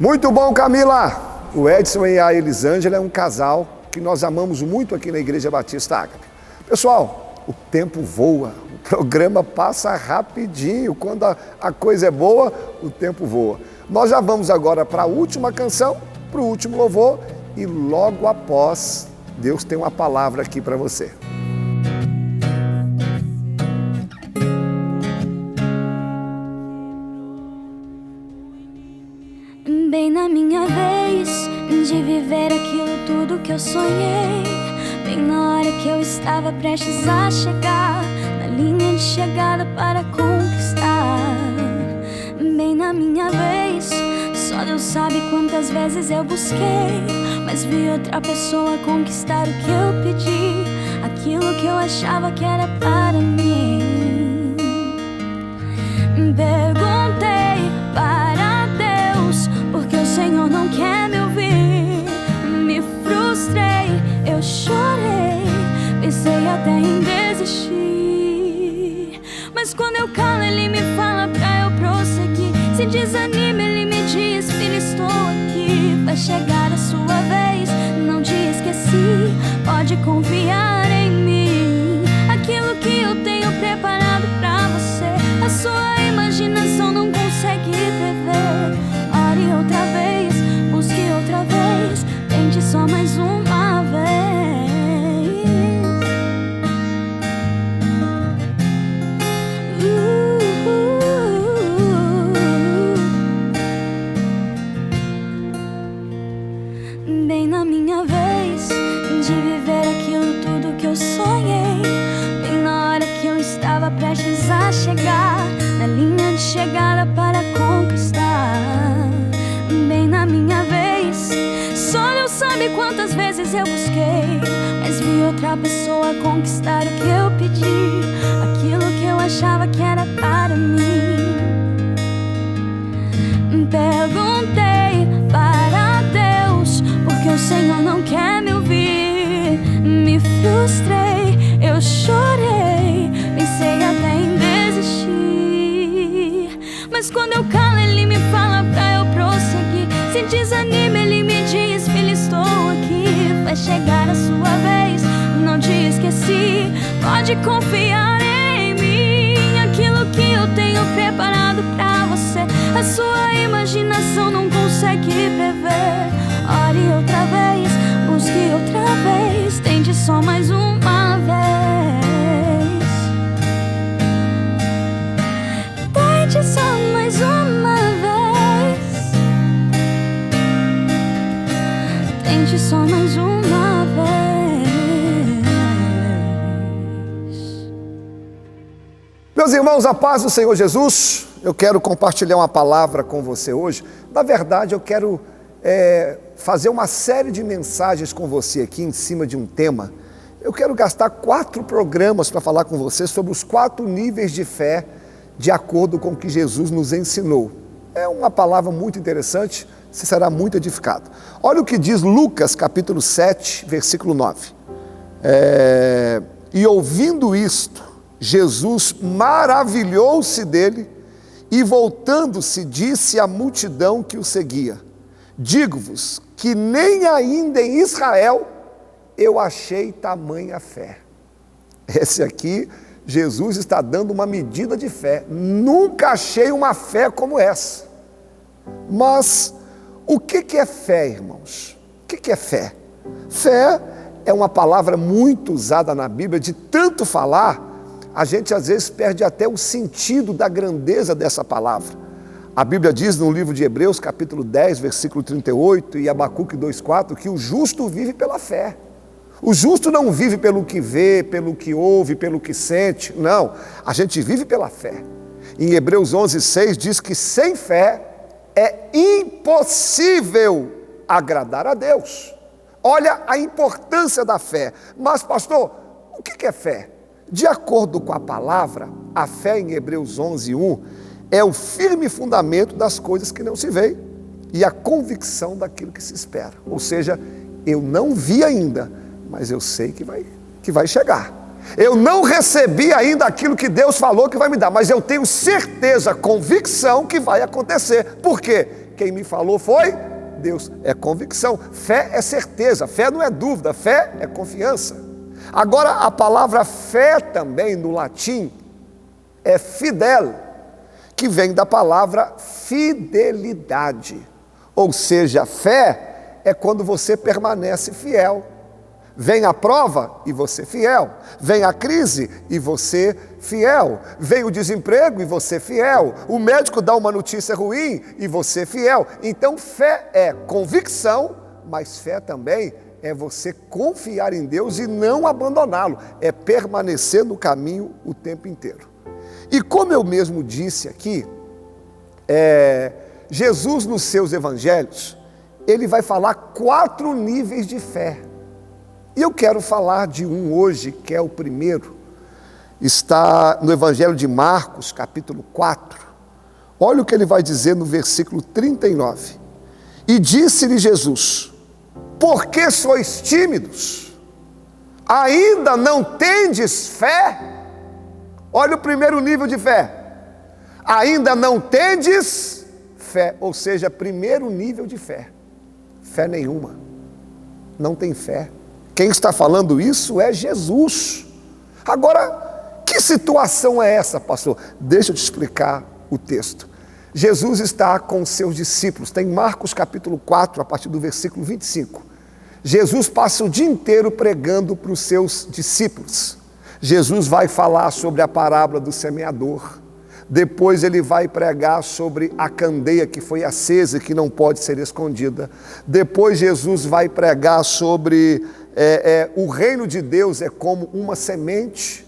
Muito bom, Camila! O Edson e a Elisângela é um casal que nós amamos muito aqui na Igreja Batista Ágape. Pessoal, o tempo voa, o programa passa rapidinho. Quando a coisa é boa, o tempo voa. Nós já vamos agora para a última canção, para o último louvor e logo após, Deus tem uma palavra aqui para você. Bem na minha vez de viver aquilo tudo que eu sonhei, bem na hora que eu estava prestes a chegar na linha de chegada para conquistar. Bem na minha vez, só Deus sabe quantas vezes eu busquei, mas vi outra pessoa conquistar o que eu pedi, aquilo que eu achava que era para mim. Perguntei para Deus, porque o Senhor não quer me ouvir. Me frustrei, eu chorei, pensei até em desistir. Mas quando eu calo, Ele me fala pra eu prosseguir. Se desanima, Ele me diz: filho, estou aqui. Vai chegar a sua vez, não te esqueci. Pode confiar em mim. Aquilo que eu tenho preparado pra você, a sua imaginação não consegue prever. Ore outra vez, busque outra vez, tente só mais uma vez. Bem na minha vez de viver aquilo tudo que eu sonhei, bem na hora que eu estava prestes a chegar na linha de chegada para conquistar. Bem na minha vez, só Deus sabe quantas vezes eu busquei, mas vi outra pessoa conquistar o que eu pedi, aquilo que eu achava que era para mim. Perguntei para Deus porque o Senhor não quer me ouvir. Me frustrei, eu chorei, pensei até em desistir. Mas quando eu calo, Ele me fala pra eu prosseguir. Se desanima, Ele me diz: filho, estou aqui. Vai chegar a sua vez, não te esqueci. Pode confiar em mim. Aquilo que eu tenho preparado pra você, a sua imaginação não consegue prever. Ore outra vez, busque outra vez, tente só mais uma vez. Tente só mais uma vez. Tente só mais uma vez. Meus irmãos, a paz do Senhor Jesus, eu quero compartilhar uma palavra com você hoje. Na verdade, eu quero fazer uma série de mensagens com você aqui em cima de um tema. Eu quero gastar 4 programas para falar com você sobre os 4 níveis de fé de acordo com o que Jesus nos ensinou. É uma palavra muito interessante, você será muito edificado. Olha o que diz Lucas capítulo 7, versículo 9. E ouvindo isto, Jesus maravilhou-se dele e voltando-se disse à multidão que o seguia: digo-vos que nem ainda em Israel eu achei tamanha fé. Esse aqui, Jesus está dando uma medida de fé. Nunca achei uma fé como essa. Mas o que é fé, irmãos? O que é fé? Fé é uma palavra muito usada na Bíblia, de tanto falar, a gente às vezes perde até o sentido da grandeza dessa palavra. A Bíblia diz no livro de Hebreus, capítulo 10, versículo 38 e Abacuque 2,4, que o justo vive pela fé. O justo não vive pelo que vê, pelo que ouve, pelo que sente. Não, a gente vive pela fé. Em Hebreus 11,6 diz que sem fé é impossível agradar a Deus. Olha a importância da fé. Mas, pastor, o que é fé? De acordo com a palavra, a fé em Hebreus 11:1 é o firme fundamento das coisas que não se veem e a convicção daquilo que se espera. Ou seja, eu não vi ainda, mas eu sei que vai chegar. Eu não recebi ainda aquilo que Deus falou que vai me dar, mas eu tenho certeza, convicção que vai acontecer. Por quê? Quem me falou foi Deus. É convicção. Fé é certeza, fé não é dúvida, fé é confiança. Agora, a palavra fé também no latim é fidel, que vem da palavra fidelidade. Ou seja, fé é quando você permanece fiel. Vem a prova e você fiel. Vem a crise e você fiel. Vem o desemprego e você fiel. O médico dá uma notícia ruim e você fiel. Então, fé é convicção, mas fé também é você confiar em Deus e não abandoná-lo. É permanecer no caminho o tempo inteiro. E como eu mesmo disse aqui, Jesus nos seus evangelhos, ele vai falar 4 níveis de fé. E eu quero falar de um hoje, que é o primeiro. Está no Evangelho de Marcos, capítulo 4. Olha o que ele vai dizer no versículo 39. E disse-lhe Jesus: por que sois tímidos? Ainda não tendes fé? Olha o primeiro nível de fé. Ainda não tendes fé, ou seja, primeiro nível de fé. Fé nenhuma. Não tem fé. Quem está falando isso é Jesus. Agora, que situação é essa, pastor? Deixa eu te explicar o texto. Jesus está com seus discípulos. Tem Marcos capítulo 4, a partir do versículo 25. Jesus passa o dia inteiro pregando para os seus discípulos. Jesus vai falar sobre a parábola do semeador. Depois ele vai pregar sobre a candeia que foi acesa e que não pode ser escondida. Depois Jesus vai pregar sobre o reino de Deus é como uma semente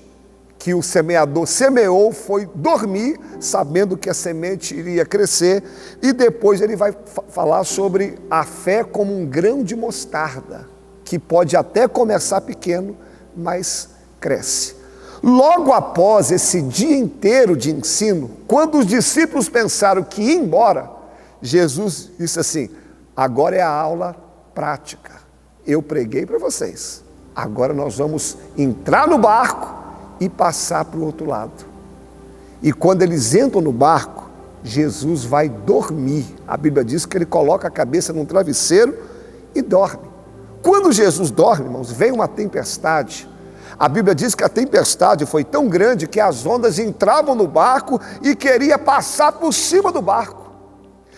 que o semeador semeou, foi dormir, sabendo que a semente iria crescer. E depois ele vai falar sobre a fé como um grão de mostarda, que pode até começar pequeno, mas cresce. Logo após esse dia inteiro de ensino, quando os discípulos pensaram que ia embora, Jesus disse assim: agora é a aula prática. Eu preguei para vocês. Agora nós vamos entrar no barco e passar para o outro lado. E quando eles entram no barco, Jesus vai dormir. A Bíblia diz que ele coloca a cabeça num travesseiro e dorme. Quando Jesus dorme, irmãos, vem uma tempestade. A Bíblia diz que a tempestade foi tão grande que as ondas entravam no barco e queria passar por cima do barco.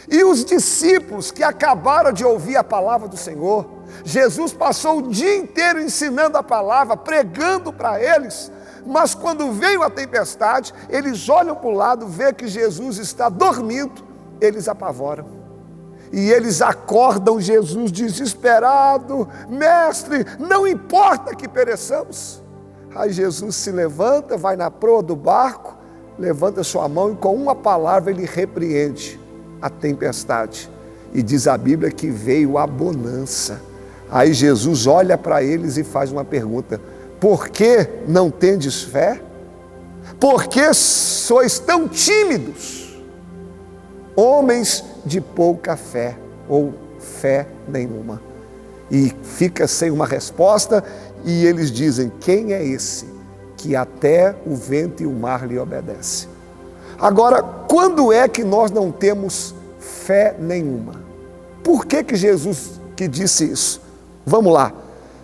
E os discípulos que acabaram de ouvir a palavra do Senhor, Jesus passou o dia inteiro ensinando a palavra, pregando para eles, mas quando veio a tempestade, eles olham para o lado, vê que Jesus está dormindo, eles apavoram. E eles acordam Jesus desesperado: mestre, não importa que pereçamos. Aí Jesus se levanta, vai na proa do barco, levanta sua mão e com uma palavra ele repreende a tempestade. E diz a Bíblia que veio a bonança. Aí Jesus olha para eles e faz uma pergunta: por que não tendes fé? Por que sois tão tímidos? Homens de pouca fé, ou fé nenhuma. E fica sem uma resposta, e eles dizem: quem é esse que até o vento e o mar lhe obedecem? Agora, quando é que nós não temos fé nenhuma? Por que Jesus que disse isso? Vamos lá.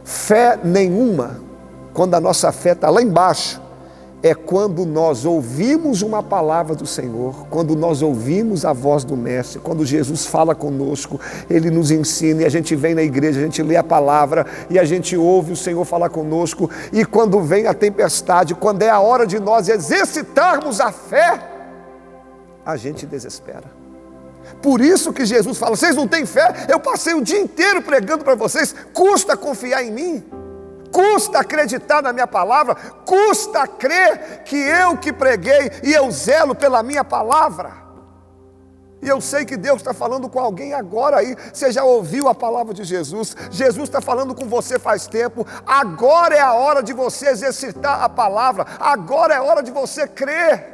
Fé nenhuma, quando a nossa fé está lá embaixo, é quando nós ouvimos uma palavra do Senhor, quando nós ouvimos a voz do Mestre, quando Jesus fala conosco, Ele nos ensina, e a gente vem na igreja, a gente lê a palavra, e a gente ouve o Senhor falar conosco, e quando vem a tempestade, quando é a hora de nós exercitarmos a fé, a gente desespera. Por isso que Jesus fala: vocês não têm fé? Eu passei o dia inteiro pregando para vocês, custa confiar em mim? Custa acreditar na minha palavra? Custa crer que eu que preguei e eu zelo pela minha palavra? E eu sei que Deus está falando com alguém agora aí. Você já ouviu a palavra de Jesus? Jesus está falando com você faz tempo. Agora é a hora de você exercitar a palavra. Agora é a hora de você crer.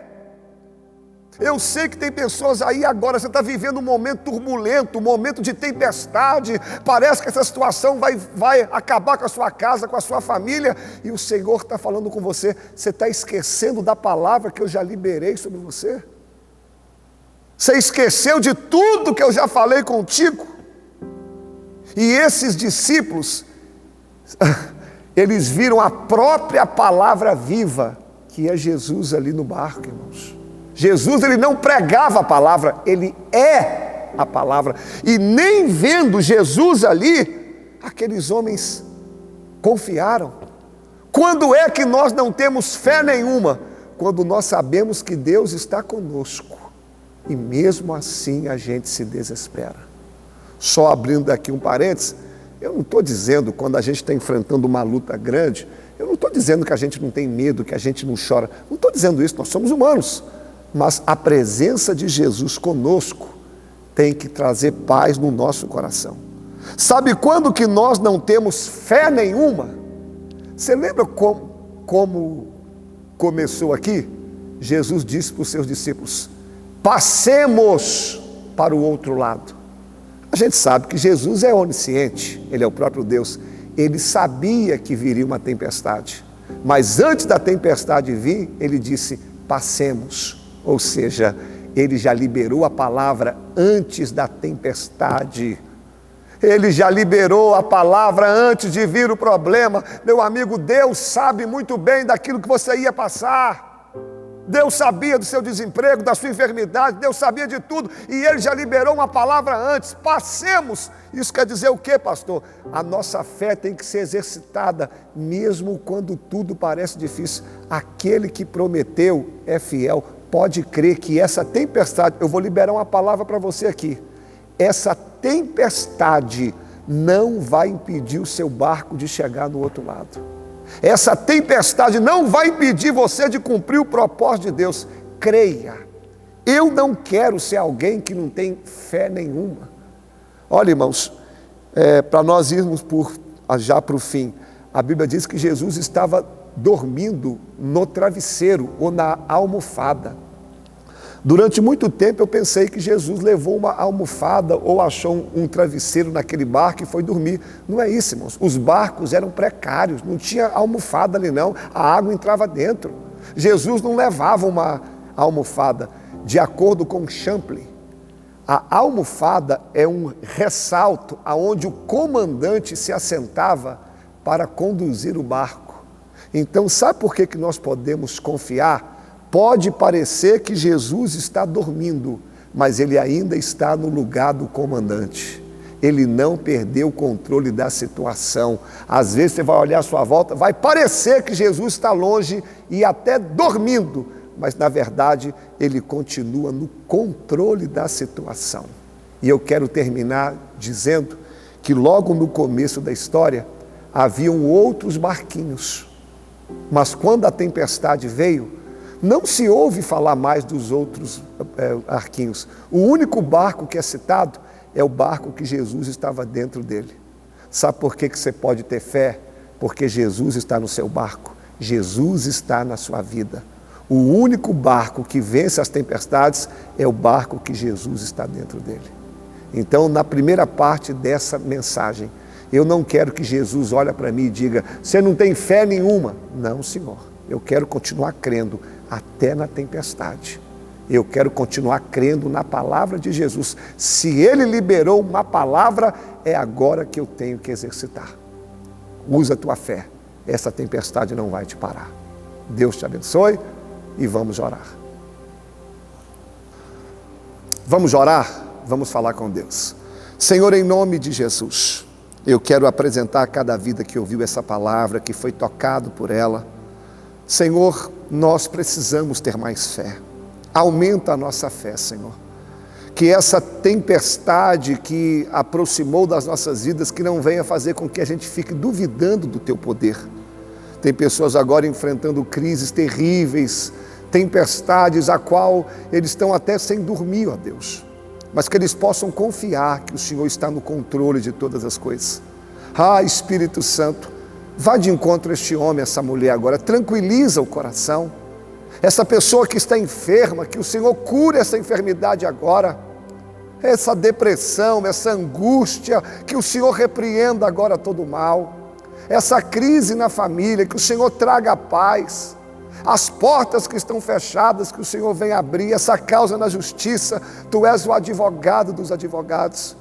Eu sei que tem pessoas aí agora, você está vivendo um momento turbulento, um momento de tempestade, parece que essa situação vai acabar com a sua casa, com a sua família, e o Senhor está falando com você: você está esquecendo da palavra que eu já liberei sobre você? Você esqueceu de tudo que eu já falei contigo? E esses discípulos, eles viram a própria palavra viva, que é Jesus ali no barco, irmãos. Jesus, ele não pregava a palavra, ele é a palavra. E nem vendo Jesus ali, aqueles homens confiaram. Quando é que nós não temos fé nenhuma? Quando nós sabemos que Deus está conosco. E mesmo assim a gente se desespera. Só abrindo aqui um parênteses, eu não estou dizendo, quando a gente está enfrentando uma luta grande, eu não estou dizendo que a gente não tem medo, que a gente não chora. Não estou dizendo isso, nós somos humanos. Mas a presença de Jesus conosco tem que trazer paz no nosso coração. Sabe quando que nós não temos fé nenhuma? Você lembra como começou aqui? Jesus disse para os seus discípulos: passemos para o outro lado. A gente sabe que Jesus é onisciente, Ele é o próprio Deus. Ele sabia que viria uma tempestade, mas antes da tempestade vir, Ele disse: passemos. Ou seja, Ele já liberou a palavra antes da tempestade. Ele já liberou a palavra antes de vir o problema. Meu amigo, Deus sabe muito bem daquilo que você ia passar. Deus sabia do seu desemprego, da sua enfermidade, Deus sabia de tudo, e Ele já liberou uma palavra antes. Passemos. Isso quer dizer o quê, pastor? A nossa fé tem que ser exercitada, mesmo quando tudo parece difícil. Aquele que prometeu é fiel. Pode crer que essa tempestade, eu vou liberar uma palavra para você aqui, essa tempestade não vai impedir o seu barco de chegar no outro lado. Essa tempestade não vai impedir você de cumprir o propósito de Deus. Creia. Eu não quero ser alguém que não tem fé nenhuma. Olha, irmãos, para nós irmos já para o fim, a Bíblia diz que Jesus estava dormindo no travesseiro ou na almofada. Durante muito tempo eu pensei que Jesus levou uma almofada ou achou um travesseiro naquele barco e foi dormir. Não é isso, irmãos. Os barcos eram precários, não tinha almofada ali não, a água entrava dentro. Jesus não levava uma almofada. De acordo com Champlin, a almofada é um ressalto aonde o comandante se assentava para conduzir o barco. Então, sabe por que nós podemos confiar? Pode parecer que Jesus está dormindo, mas ele ainda está no lugar do comandante. Ele não perdeu o controle da situação. Às vezes você vai olhar à sua volta, vai parecer que Jesus está longe e até dormindo, mas na verdade ele continua no controle da situação. E eu quero terminar dizendo que logo no começo da história haviam outros barquinhos, mas quando a tempestade veio, não se ouve falar mais dos outros barquinhos. O único barco que é citado é o barco que Jesus estava dentro dele. Sabe por que você pode ter fé? Porque Jesus está no seu barco, Jesus está na sua vida. O único barco que vence as tempestades é o barco que Jesus está dentro dele. Então, na primeira parte dessa mensagem, eu não quero que Jesus olhe para mim e diga, você não tem fé nenhuma. Não, Senhor, eu quero continuar crendo até na tempestade. Eu quero continuar crendo na palavra de Jesus. Se Ele liberou uma palavra, é agora que eu tenho que exercitar. Usa a tua fé, essa tempestade não vai te parar. Deus te abençoe e vamos orar. Vamos orar? Vamos falar com Deus. Senhor, em nome de Jesus, eu quero apresentar cada vida que ouviu essa palavra, que foi tocado por ela. Senhor, nós precisamos ter mais fé. Aumenta a nossa fé, Senhor. Que essa tempestade que aproximou das nossas vidas, que não venha fazer com que a gente fique duvidando do Teu poder. Tem pessoas agora enfrentando crises terríveis, tempestades a qual eles estão até sem dormir, ó Deus. Mas que eles possam confiar que o Senhor está no controle de todas as coisas. Ah, Espírito Santo, vá de encontro a este homem, essa mulher agora, tranquiliza o coração. Essa pessoa que está enferma, que o Senhor cure essa enfermidade agora. Essa depressão, essa angústia, que o Senhor repreenda agora todo o mal. Essa crise na família, que o Senhor traga a paz. As portas que estão fechadas, que o Senhor venha abrir. Essa causa na justiça, Tu és o advogado dos advogados.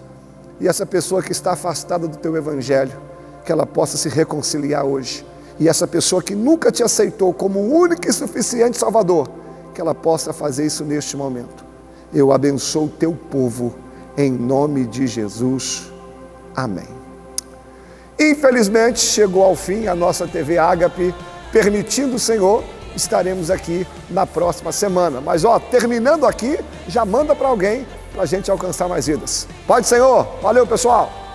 E essa pessoa que está afastada do Teu Evangelho, que ela possa se reconciliar hoje. E essa pessoa que nunca Te aceitou como o único e suficiente Salvador, que ela possa fazer isso neste momento. Eu abençoo o Teu povo, em nome de Jesus. Amém. Infelizmente, chegou ao fim a nossa TV Ágape. Permitindo o Senhor, estaremos aqui na próxima semana. Mas, terminando aqui, já manda para alguém, para a gente alcançar mais vidas. Pai do Senhor, valeu pessoal!